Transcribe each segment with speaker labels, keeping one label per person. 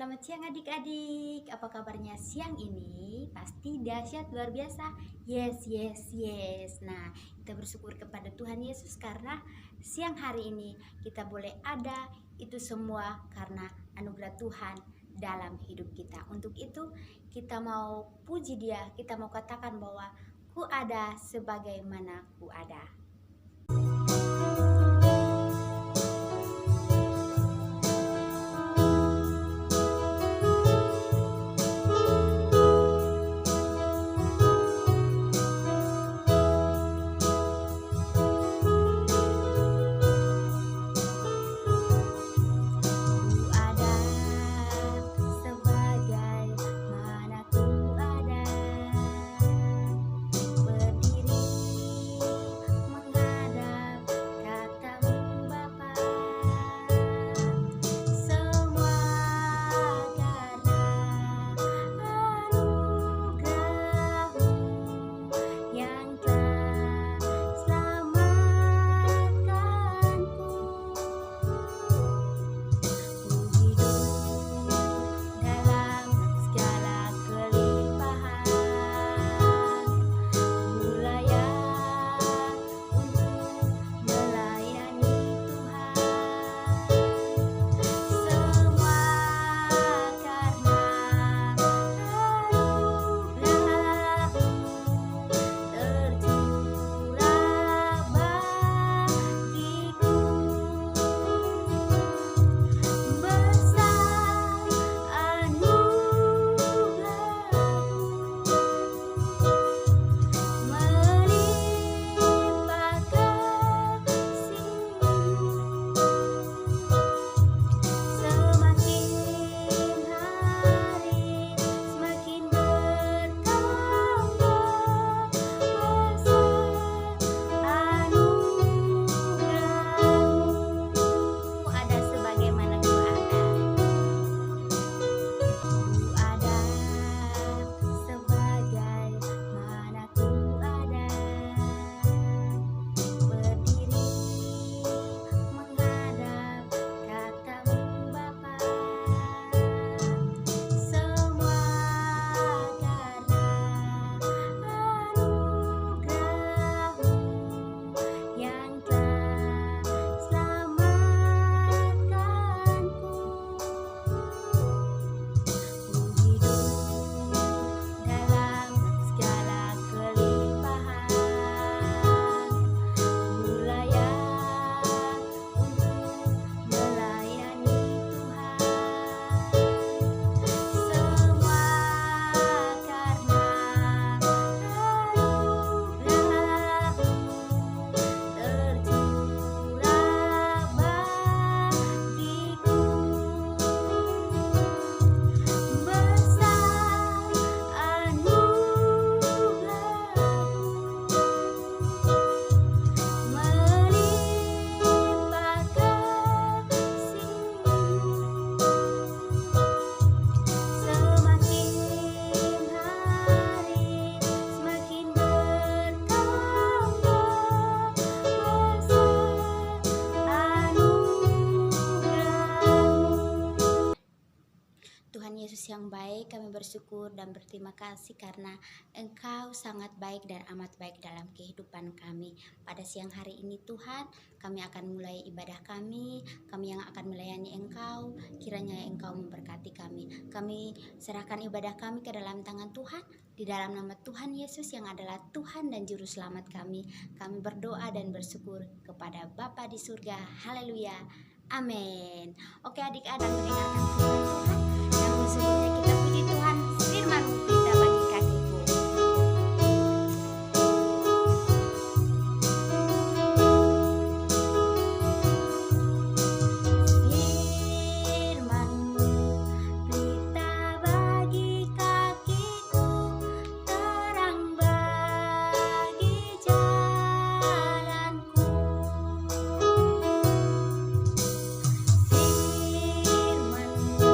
Speaker 1: Selamat siang adik-adik. Apa kabarnya siang ini? Pasti dahsyat luar biasa. Yes, yes, yes. Nah, kita bersyukur kepada Tuhan Yesus karena siang hari ini kita boleh ada itu semua karena anugerah Tuhan dalam hidup kita. Untuk itu kita mau puji Dia, kita mau katakan bahwa ku ada sebagaimana ku ada. Tuhan Yesus yang baik, kami bersyukur dan berterima kasih karena Engkau sangat baik dan amat baik dalam kehidupan kami. Pada siang hari ini Tuhan, kami akan mulai ibadah kami yang akan melayani Engkau, kiranya Engkau memberkati kami. Kami serahkan ibadah kami ke dalam tangan Tuhan, di dalam nama Tuhan Yesus yang adalah Tuhan dan Juru Selamat kami. Kami berdoa dan bersyukur kepada Bapa di surga. Haleluya. Amin. Oke adik-adik, mendengarkan firman Tuhan. Namun sebelumnya kita puji Tuhan, firman kita bagi kakiku. Firman-Mu berita bagi kakiku, terang bagi jalanku. Firman-Mu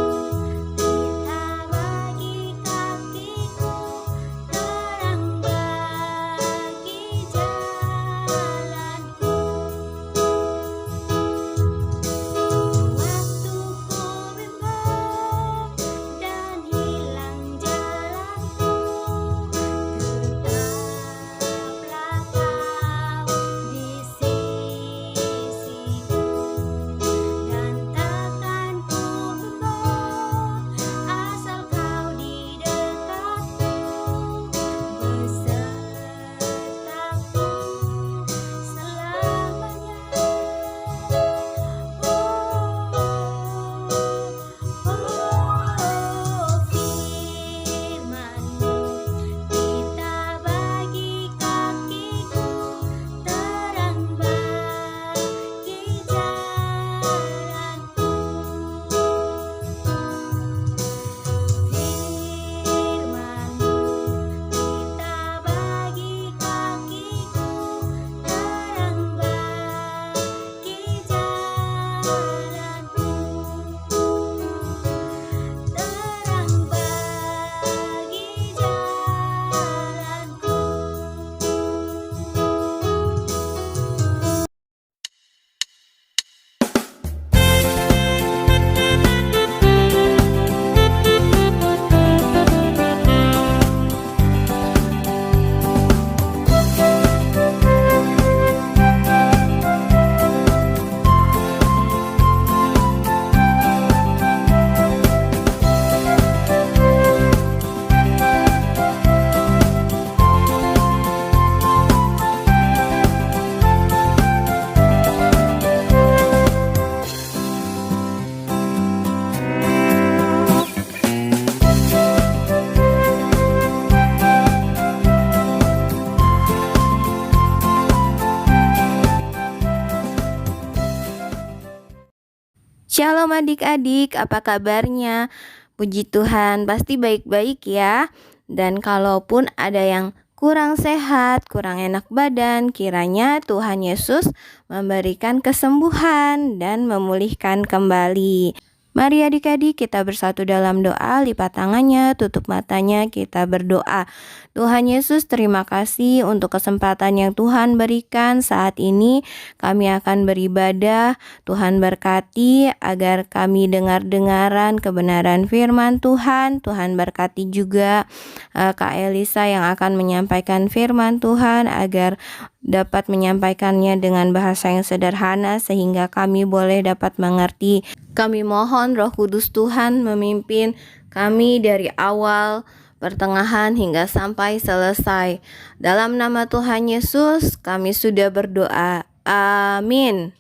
Speaker 2: Shalom adik-adik, apa kabarnya? Puji Tuhan, pasti baik-baik ya. Dan kalaupun ada yang kurang sehat, kurang enak badan, kiranya Tuhan Yesus memberikan kesembuhan dan memulihkan kembali. Mari adik-adik kita bersatu dalam doa, lipat tangannya, tutup matanya, kita berdoa. Tuhan Yesus, terima kasih untuk kesempatan yang Tuhan berikan saat ini. Kami akan beribadah. Tuhan berkati agar kami dengar-dengaran kebenaran firman Tuhan. Tuhan berkati juga Kak Elisa yang akan menyampaikan firman Tuhan agar dapat menyampaikannya dengan bahasa yang sederhana sehingga kami boleh dapat mengerti. Kami mohon Roh Kudus Tuhan memimpin kami dari awal, pertengahan hingga sampai selesai. Dalam nama Tuhan Yesus kami sudah berdoa. Amin.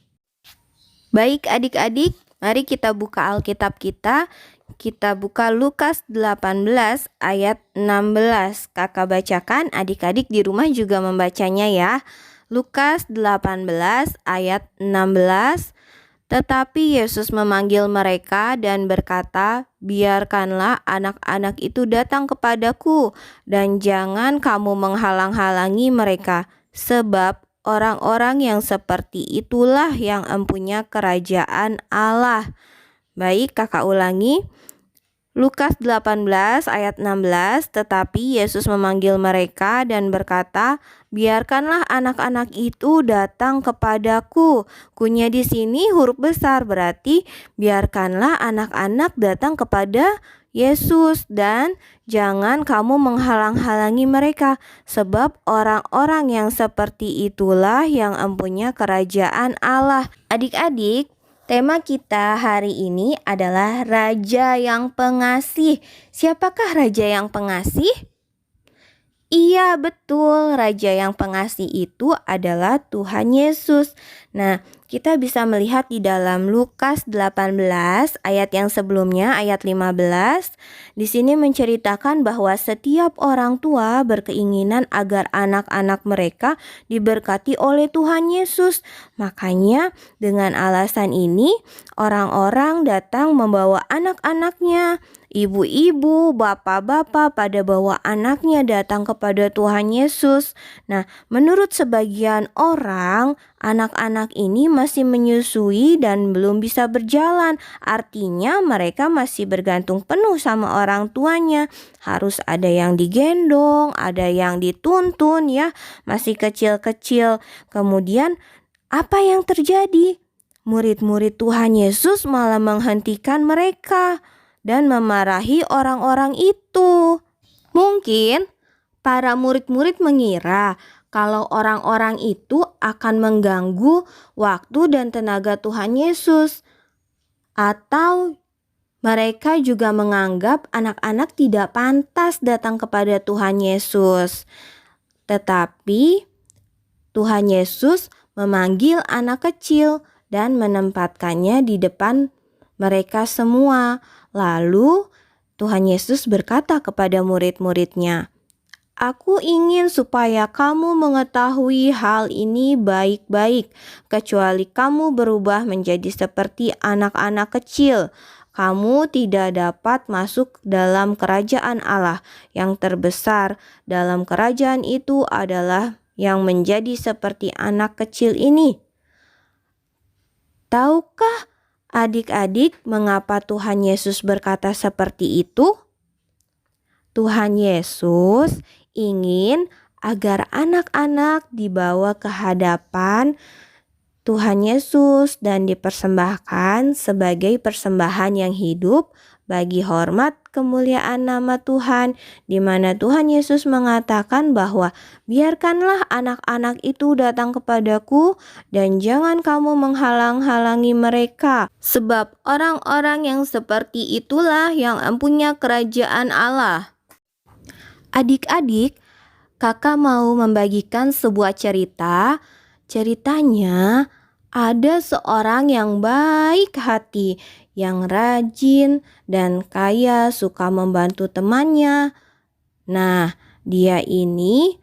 Speaker 2: Baik adik-adik, mari kita buka Alkitab kita. Kita buka Lukas 18 ayat 16. Kakak bacakan, adik-adik di rumah juga membacanya ya. Lukas 18 ayat 16. Tetapi Yesus memanggil mereka dan berkata, "Biarkanlah anak-anak itu datang kepadaku, dan jangan kamu menghalang-halangi mereka, sebab orang-orang yang seperti itulah yang empunya kerajaan Allah." Baik, kakak ulangi. Lukas 18 ayat 16, tetapi Yesus memanggil mereka dan berkata, "Biarkanlah anak-anak itu datang kepadaku." Kunya di sini huruf besar, berarti biarkanlah anak-anak datang kepada Yesus dan jangan kamu menghalang-halangi mereka, sebab orang-orang yang seperti itulah yang empunya kerajaan Allah. Adik-adik, tema kita hari ini adalah Raja yang Pengasih. Siapakah Raja yang Pengasih? Iya, betul. Raja yang Pengasih itu adalah Tuhan Yesus. Nah, kita bisa melihat di dalam Lukas 18 ayat yang sebelumnya, ayat 15. Di sini menceritakan bahwa setiap orang tua berkeinginan agar anak-anak mereka diberkati oleh Tuhan Yesus. Makanya dengan alasan ini orang-orang datang membawa anak-anaknya. Ibu-ibu, bapak-bapak pada bawa anaknya datang kepada Tuhan Yesus. Nah, menurut sebagian orang, anak-anak ini masih menyusui dan belum bisa berjalan. Artinya mereka masih bergantung penuh sama orang tuanya. Harus ada yang digendong, ada yang dituntun ya, masih kecil-kecil. Kemudian apa yang terjadi? Murid-murid Tuhan Yesus malah menghentikan mereka dan memarahi orang-orang itu. Mungkin para murid-murid mengira kalau orang-orang itu akan mengganggu waktu dan tenaga Tuhan Yesus. Atau mereka juga menganggap anak-anak tidak pantas datang kepada Tuhan Yesus. Tetapi Tuhan Yesus memanggil anak kecil dan menempatkannya di depan mereka semua. Lalu Tuhan Yesus berkata kepada murid-muridnya, "Aku ingin supaya kamu mengetahui hal ini baik-baik. Kecuali kamu berubah menjadi seperti anak-anak kecil, kamu tidak dapat masuk dalam kerajaan Allah. Yang terbesar dalam kerajaan itu adalah yang menjadi seperti anak kecil ini." Tahukah adik-adik mengapa Tuhan Yesus berkata seperti itu? Tuhan Yesus ingin agar anak-anak dibawa ke hadapan Tuhan Yesus dan dipersembahkan sebagai persembahan yang hidup bagi hormat kemuliaan nama Tuhan, di mana Tuhan Yesus mengatakan bahwa biarkanlah anak-anak itu datang kepadaku dan jangan kamu menghalang-halangi mereka, sebab orang-orang yang seperti itulah yang empunya kerajaan Allah. Adik-adik, kakak mau membagikan sebuah cerita. Ceritanya ada seorang yang baik hati, yang rajin dan kaya, suka membantu temannya. Nah, dia ini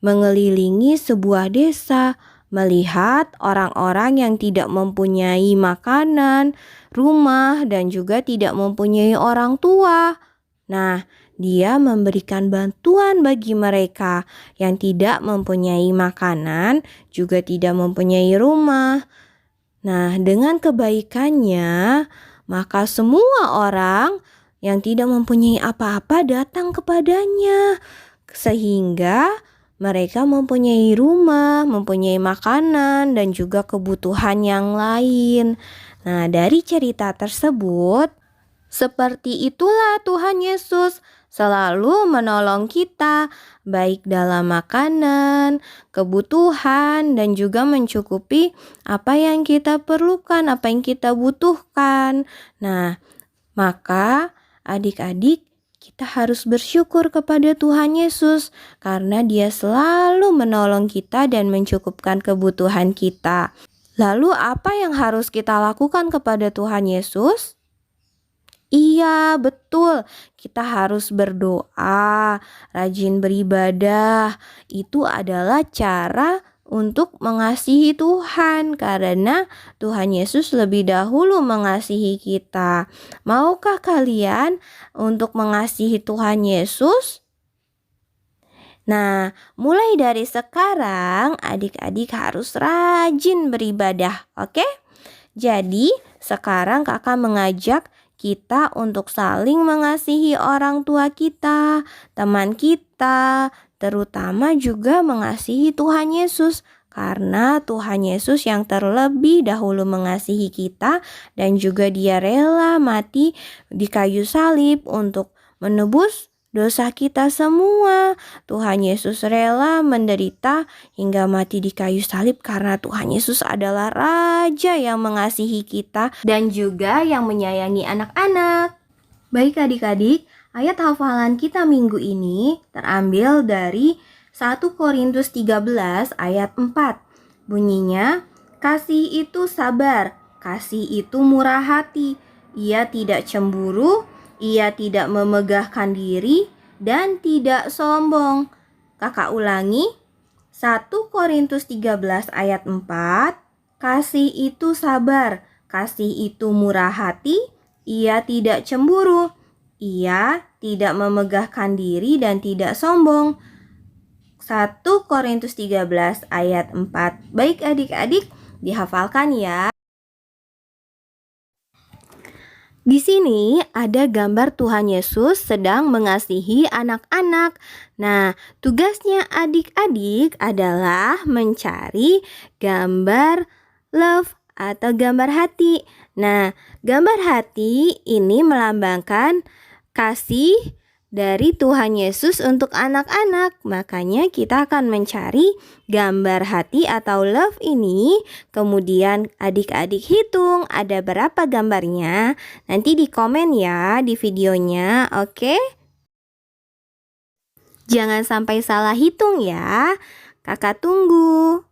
Speaker 2: mengelilingi sebuah desa, melihat orang-orang yang tidak mempunyai makanan, rumah, dan juga tidak mempunyai orang tua. Nah, dia memberikan bantuan bagi mereka yang tidak mempunyai makanan, juga tidak mempunyai rumah. Nah, dengan kebaikannya, maka semua orang yang tidak mempunyai apa-apa datang kepadanya, sehingga mereka mempunyai rumah, mempunyai makanan, dan juga kebutuhan yang lain. Nah, dari cerita tersebut, seperti itulah Tuhan Yesus selalu menolong kita, baik dalam makanan, kebutuhan, dan juga mencukupi apa yang kita perlukan, apa yang kita butuhkan. Nah, maka adik-adik, kita harus bersyukur kepada Tuhan Yesus karena Dia selalu menolong kita dan mencukupkan kebutuhan kita. Lalu apa yang harus kita lakukan kepada Tuhan Yesus? Iya, betul. Kita harus berdoa, rajin beribadah. Itu adalah cara untuk mengasihi Tuhan karena Tuhan Yesus lebih dahulu mengasihi kita. Maukah kalian untuk mengasihi Tuhan Yesus? Nah, mulai dari sekarang adik-adik harus rajin beribadah, oke? Jadi, sekarang kakak mengajak kita untuk saling mengasihi orang tua kita, teman kita, terutama juga mengasihi Tuhan Yesus. Karena Tuhan Yesus yang terlebih dahulu mengasihi kita dan juga Dia rela mati di kayu salib untuk menebus dosa kita semua. Tuhan Yesus rela menderita hingga mati di kayu salib karena Tuhan Yesus adalah Raja yang mengasihi kita dan juga yang menyayangi anak-anak. Baik adik-adik, ayat hafalan kita minggu ini terambil dari 1 Korintus 13 ayat 4. Bunyinya, kasih itu sabar, kasih itu murah hati, ia tidak cemburu, ia tidak memegahkan diri dan tidak sombong. Kakak ulangi, 1 Korintus 13 ayat 4. Kasih itu sabar, kasih itu murah hati, ia tidak cemburu, ia tidak memegahkan diri dan tidak sombong. 1 Korintus 13 ayat 4. Baik adik-adik, dihafalkan ya. Di sini ada gambar Tuhan Yesus sedang mengasihi anak-anak. Nah, tugasnya adik-adik adalah mencari gambar love atau gambar hati. Nah, gambar hati ini melambangkan kasih dari Tuhan Yesus untuk anak-anak. Makanya kita akan mencari gambar hati atau love ini. Kemudian adik-adik hitung ada berapa gambarnya. Nanti di komen ya di videonya, oke? Jangan sampai salah hitung ya. Kakak tunggu.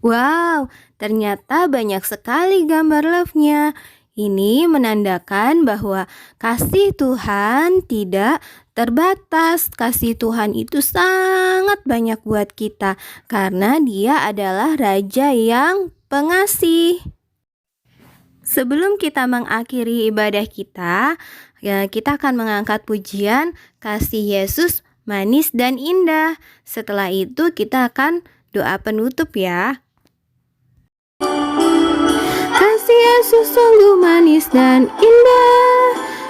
Speaker 2: Wow, ternyata banyak sekali gambar love-nya. Ini menandakan bahwa kasih Tuhan tidak terbatas. Kasih Tuhan itu sangat banyak buat kita karena Dia adalah Raja yang pengasih. Sebelum kita mengakhiri ibadah kita, kita akan mengangkat pujian Kasih Yesus Manis dan Indah. Setelah itu kita akan doa penutup ya. Kasih Yesus sungguh manis dan indah,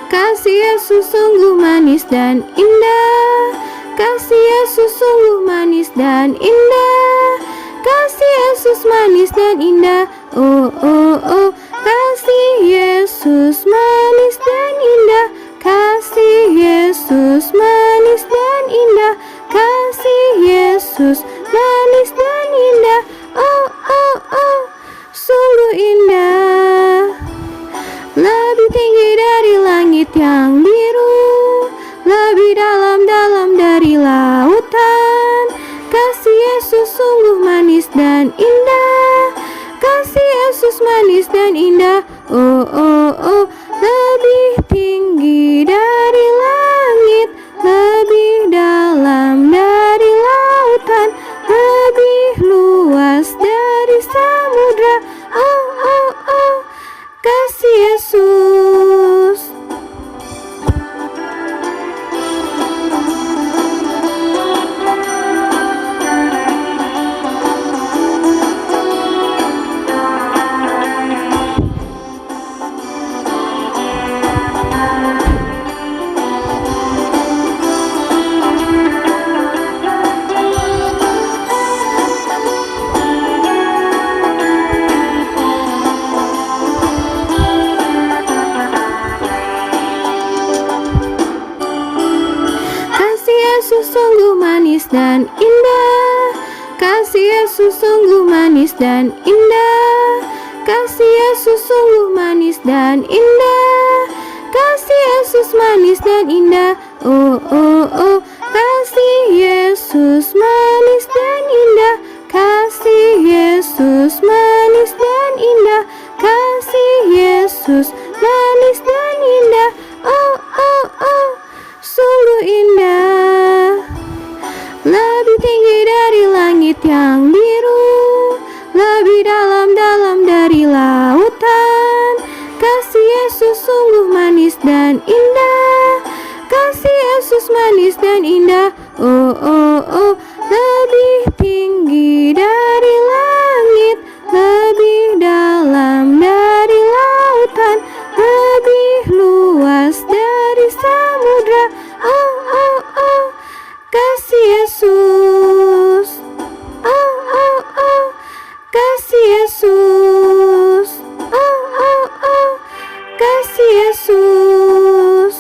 Speaker 2: kasih Yesus sungguh manis dan indah, kasih Yesus sungguh manis dan indah, kasih Yesus manis dan indah. Oh oh oh, kasih Yesus manis dan yang biru, lebih dalam-dalam dari lautan. Kasih Yesus sungguh manis dan indah, kasih Yesus manis dan indah. Oh, oh, oh, lebih tinggi dari langit, lebih dalam dari lautan, lebih luas dari samudra. Oh, oh, oh, kasih Yesus. Yesus sungguh manis dan indah, kasih Yesus sungguh manis dan indah, kasih Yesus sungguh manis dan indah, kasih Yesus manis dan indah. Oh, oh, oh, kasih Yesus manis dan indah, kasih Yesus manis dan indah, kasih Yesus manis dan indah. Oh, oh, oh, sungguh indah, lebih tinggi dari langit yang biru, lebih dalam-dalam dari lautan. Kasih Yesus sungguh manis dan indah, kasih Yesus manis dan indah. Oh, oh, oh, lebih tinggi dari langit, lebih dalam dari lautan, lebih luas dari samudra. Oh, oh, oh, kasih Yesus. Oh, oh, oh, kasih Yesus. Oh, oh, oh, kasih Yesus.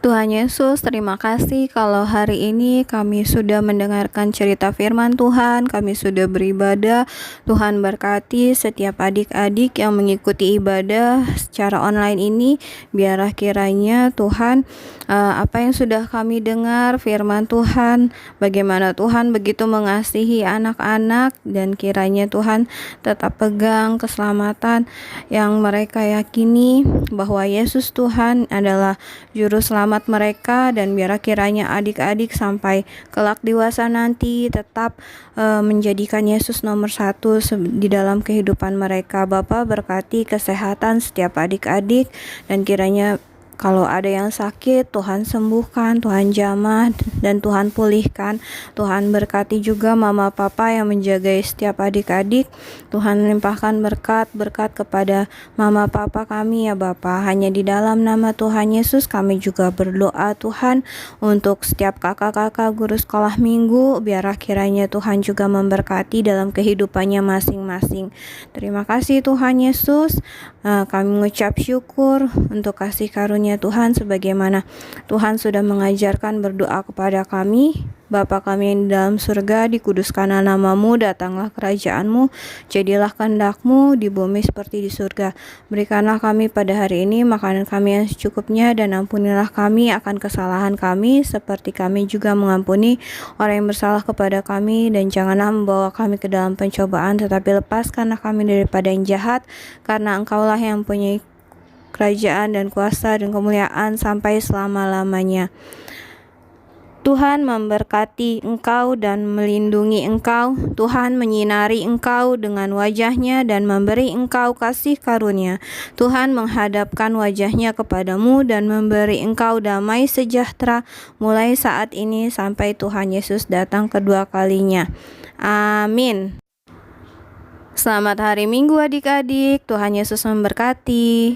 Speaker 2: Tuhan Yesus, terima kasih kalau hari ini kami sudah mendengarkan cerita firman Tuhan, kami sudah beribadah. Tuhan berkati setiap adik-adik yang mengikuti ibadah secara online ini. Biarlah kiranya Tuhan, apa yang sudah kami dengar firman Tuhan, bagaimana Tuhan begitu mengasihi anak-anak, dan kiranya Tuhan tetap pegang keselamatan yang mereka yakini bahwa Yesus Tuhan adalah juru selamat mereka, dan biar kiranya adik-adik sampai kelak dewasa nanti tetap menjadikan Yesus nomor satu di dalam kehidupan mereka. Bapa, berkati kesehatan setiap adik-adik, dan kiranya kalau ada yang sakit, Tuhan sembuhkan, Tuhan jamah, dan Tuhan pulihkan. Tuhan berkati juga mama papa yang menjaga setiap adik-adik. Tuhan limpahkan berkat-berkat kepada mama papa kami ya Bapa. Hanya di dalam nama Tuhan Yesus kami juga berdoa Tuhan untuk setiap kakak-kakak guru sekolah minggu. Biarlah kiranya Tuhan juga memberkati dalam kehidupannya masing-masing. Terima kasih Tuhan Yesus. Kami mengucap syukur untuk kasih karunia Tuhan, sebagaimana Tuhan sudah mengajarkan berdoa kepada kami. Bapa kami yang di dalam surga, dikuduskanlah namamu, datanglah kerajaanmu, jadilah kehendak-mu di bumi seperti di surga. Berikanlah kami pada hari ini makanan kami yang secukupnya, dan ampunilah kami akan kesalahan kami, seperti kami juga mengampuni orang yang bersalah kepada kami. Dan janganlah membawa kami ke dalam pencobaan, tetapi lepaskanlah kami daripada yang jahat, karena Engkaulah yang mempunyai kerajaan dan kuasa dan kemuliaan sampai selama-lamanya. Tuhan memberkati engkau dan melindungi engkau. Tuhan menyinari engkau dengan wajahnya dan memberi engkau kasih karunia. Tuhan menghadapkan wajahnya kepadamu dan memberi engkau damai sejahtera mulai saat ini sampai Tuhan Yesus datang kedua kalinya. Amin. Selamat hari Minggu adik-adik. Tuhan Yesus memberkati.